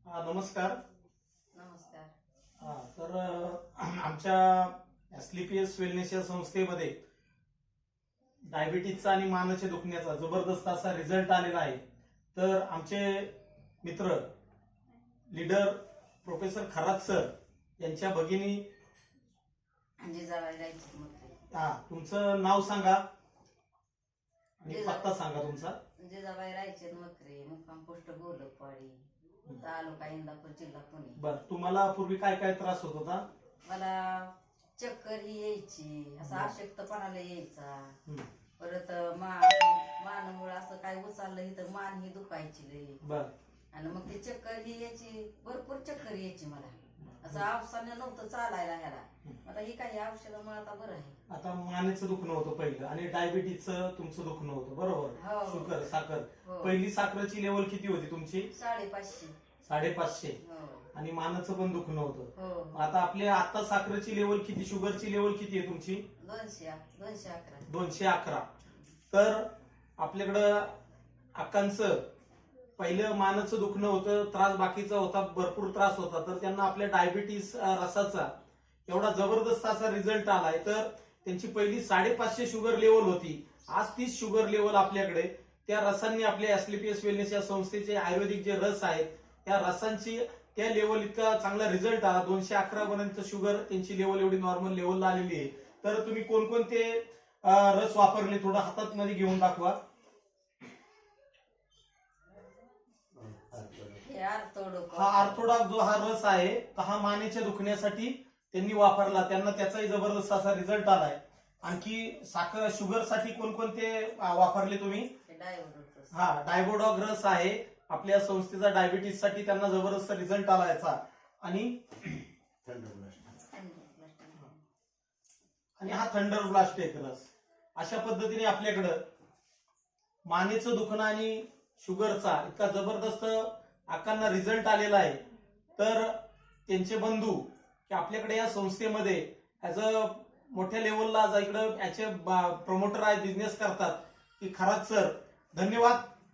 नमस्कार. नमस्कार. तर आमच्या एसलीपीएस वेलनेस या संस्थेमध्ये डायबिटीजचा आणि मानच्या दुखण्याचा जबरदस्त असा रिझल्ट आलेला आहे. तर आमचे मित्र लीडर प्रोफेसर खरात सर यांच्या भगिनी तुमचं नाव सांगा आणि पत्ता सांगा तुमचा. जिजाबाई रायचंद मत्रे, मुक्काम पोस्ट गोलकवाडी, तालुका इंदापूर, जिल्हा पुणे. बर, तुम्हाला पूर्वी काय काय त्रास होत होता? मला चक्कर ही यायची, असा अशक्तपणाला यायचा. परत मानमुळे असं काय उचललं इथं मान ही दुखायची लई. बर. आणि मग ती चक्कर ही यायची, भरपूर चक्कर यायची मला. असं आवसाने नव्हतं चालायला ह्याला. आता ही काही औषधामुळे आता बरं आहे. आता मानेचं दुखणं होतं पहिलं आणि डायबिटीजचं तुमचं दुखणं होतं, बरोबर? हो. शुगर, साखर. हो. पहिली साखरेची लेवल किती होती तुमची? 550. 550. हो. आणि मानाचं पण दुखणं होतं. हो. आता आपल्या आता साखरेची लेवल किती, शुगरची लेवल किती आहे तुमची? 211. 211. तर आपल्याकडं अक्कांचं पहिलं मानाचं दुखणं होतं, त्रास बाकीचा होता, भरपूर त्रास होता. तर त्यांना आपल्या डायबिटीस रसाचा एवढा जबरदस्त असा रिझल्ट आलाय. तर त्यांची पहिली 550 शुगर लेवल होती, आज 30 शुगर लेवल आपल्याकडे. त्या रसांनी आपल्या एसलीपीएस वेलनेस या संस्थेचे आयुर्वेदिक जे रस आहेत त्या रसांची त्या लेवल इतका चांगला रिझल्ट आला. 211 पर्यंत शुगर त्यांची लेवल एवढी नॉर्मल लेवलला आलेली आहे. तर तुम्ही कोणकोणते रस वापरले, थोडं हातात मध्ये घेऊन दाखवा. हा आर्थोडॉक जो हा रस आहे हा मानेच्या दुखण्यासाठी त्यांनी वापरला, त्यांना त्याचाही जबरदस्त असा रिझल्ट आलाय. आणखी साखर शुगर साठी कोणकोणते वापरले तुम्ही? डायबोडॉग रस आहे आपल्या संस्थेचा, डायबिटीस साठी त्यांना जबरदस्त रिझल्ट आला याचा. आणि हा थंडर ब्लास्ट एक रस. अशा पद्धतीने आपल्याकडं मानेचं दुखणं आणि शुगरचा इतका जबरदस्त आकांना रिझल्ट आलेला आहे. तर त्यांचे बंधू की आपल्याकडे या संस्थेमध्ये ऍज अ मोठ्या लेवलला इकडे याचे प्रमोटर आहे, बिझनेस करतात, की खरात सर. धन्यवाद.